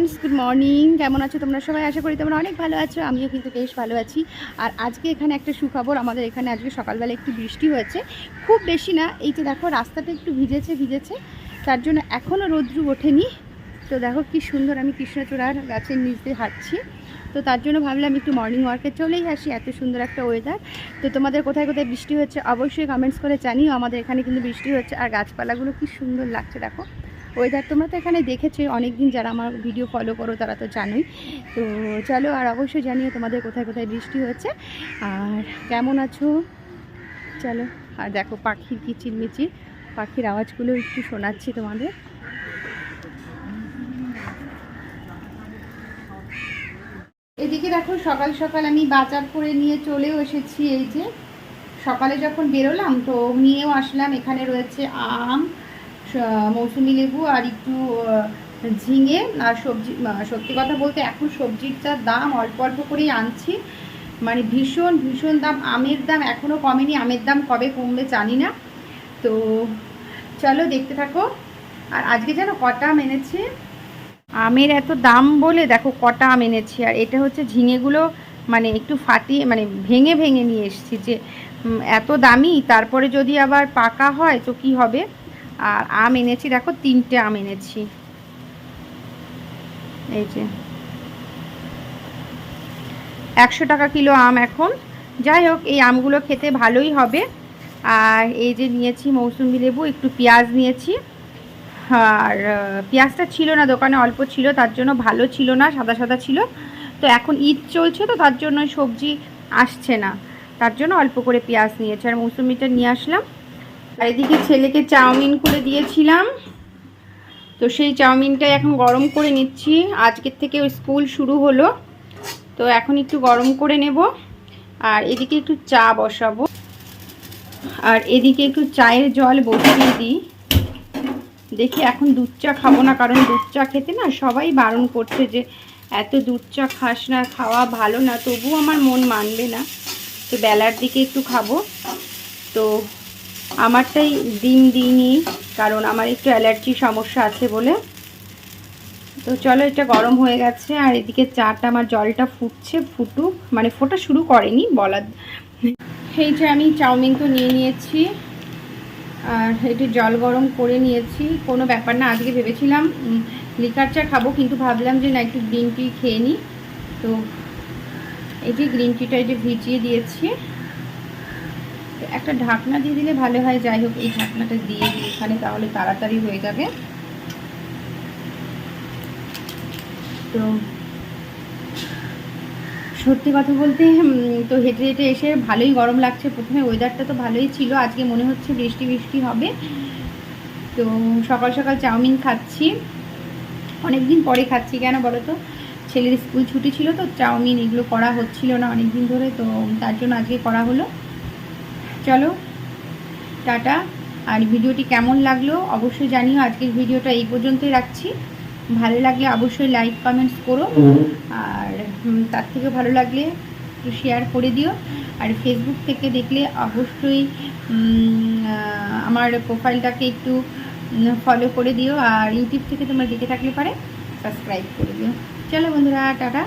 Friends, good morning. কেমন আছো তোমরা সবাই? আশা করি তোমরা অনেক ভালো আছো। আমিও কিন্তু বেশ ভালো আছি। আর আজকে এখানে একটা সুখবর, আমাদের এখানে আজকে সকালবেলা একটু বৃষ্টি হয়েছে, খুব বেশি না। এই যে দেখো রাস্তাটা একটু ভিজেছে, তার জন্য এখনও রোদ্রু ওঠেনি। তো দেখো কি সুন্দর, আমি কৃষ্ণচূড়ার গাছের নিচ দিয়ে হাঁটছি। তো তার জন্য ভাবলাম একটু মর্নিং ওয়ার্কে চলেই আসি, এত সুন্দর একটা ওয়েদার। তো তোমাদের কোথায় কোথায় বৃষ্টি হচ্ছে অবশ্যই কমেন্টস করে জানিও। আমাদের এখানে কিন্তু বৃষ্টি হচ্ছে, আর গাছপালাগুলো কি সুন্দর লাগছে দেখো। ওয়েদার তোমরা তো এখানে দেখেছো অনেক দিন, যারা আমার ভিডিও ফলো করো তারা তো জানোই। তো চলো, আর অবশ্যই জানিও তোমাদের কোথায় কোথায় বৃষ্টি হচ্ছে আর কেমন আছো। চলো, আর দেখো পাখির কিচিরমিচির, পাখির আওয়াজগুলো একটু শোনাচ্ছি তোমাদের। এদিকে দেখো সকাল সকাল আমি বাজার করে নিয়ে চলেও এসেছি। এই যে সকালে যখন বেরোলাম তো নিয়েও আসলাম। এখানে রয়েছে আম, মৌসুমি লেবু আর একটু ঝিঙে আর সবজি। সত্যি কথা বলতে এখন সবজির যা দাম, অল্প অল্প করেই আনছি, মানে ভীষণ ভীষণ দাম। আমের দাম এখনও কমেনি, আমের দাম কবে কমবে জানি না। তো চলো দেখতে থাকো। আর আজকে যেন কটা আম এনেছি, আমের এত দাম বলে দেখো কটা আম এনেছি। আর এটা হচ্ছে ঝিঙেগুলো মানে একটু ফাটিয়ে মানে ভেঙে ভেঙে নিয়ে এসেছি, যে এত দামি, তারপরে যদি আবার পাকা হয় তো কি হবে। আর আম এনেছি দেখো, 3টে আম এনেছি। এই যে 100 টাকা কিলো আম এখন। যাই হোক, এই আমগুলো খেতে ভালোই হবে। আর এই যে নিয়েছি মৌসুমি লেবু, একটু পেঁয়াজ নিয়েছি। আর পেঁয়াজটা ছিল না দোকানে, অল্প ছিল, তার জন্য ভালো ছিল না, সাদা সাদা ছিল। তো এখন ঈদ চলছে তো তার জন্য সবজি আসছে না, তার জন্য অল্প করে পেঁয়াজ নিয়েছি। আর মৌসুমিটা নিয়ে আসলাম। আর এদিকে ছেলেকে চাউমিন করে দিয়েছিলাম, তো সেই চাউমিনটাই এখন গরম করে নিচ্ছি। আজকের থেকে স্কুল শুরু হলো, তো এখন একটু গরম করে নেব। আর এদিকে একটু চা বসাবো, আর এদিকে একটু চায়ের জল বসিয়ে দিই। দেখি, এখন দুধ চা খাবো না, কারণ দুধ চা খেতে না সবাই বারণ করছে যে এত দুধ চা খাস না, খাওয়া ভালো না। তবুও আমার মন মানবে না, তো বেলার দিকে একটু খাবো। তো আমারটাই ডিম দিইনি, কারণ আমার একটু অ্যালার্জির সমস্যা আছে বলে। তো চলো, এটা গরম হয়ে গেছে। আর এদিকে চাটা আমার জলটা ফুটছে, ফুটুক, মানে ফোটা শুরু করেনি বলার। এই যে আমি চাউমিন তো নিয়ে নিয়েছি, আর একটু জল গরম করে নিয়েছি। কোনো ব্যাপার না, আজকে ভেবেছিলাম লিকার চা খাবো, কিন্তু ভাবলাম যে না, একটু গ্রিন টি খেয়ে নিই। তো এই যে গ্রিন টিটা এই যে ভিজিয়ে দিয়েছি, একটা ঢাকনা দিয়ে দিলে ভালো হয়। যাই হোক, এই ঢাকনাটা দিয়ে দিই এখানে, তাহলে তাড়াতাড়ি হয়ে যাবে। তো সত্যি কথা বলতে তো হেঁটে হেঁটে এসে ভালোই গরম লাগছে। প্রথমে ওয়েদারটা তো ভালোই ছিল, আজকে মনে হচ্ছে বৃষ্টি বৃষ্টি হবে। তো সকাল সকাল চাউমিন খাচ্ছি, অনেক দিন পরে খাচ্ছি। কেন বলো তো, ছেলের স্কুল ছুটি ছিল, তো চাউমিন এগুলো করা হচ্ছিল না অনেক দিন ধরে, তো তার জন্য আজকে করা হলো। চলো, টাটা। আর ভিডিওটি কেমন লাগলো অবশ্যই জানিও। আজকের ভিডিওটা এই পর্যন্তই রাখছি। ভালো লাগলে অবশ্যই লাইক কমেন্টস করো, আর তার থেকে ভালো লাগলে একটু শেয়ার করে দিও। আর ফেসবুক থেকে দেখলে অবশ্যই আমার প্রোফাইলটাকে একটু ফলো করে দিও। আর ইউটিউব থেকে তোমরা দেখে থাকলে পারে সাবস্ক্রাইব করে দিও। চলো বন্ধুরা, টাটা।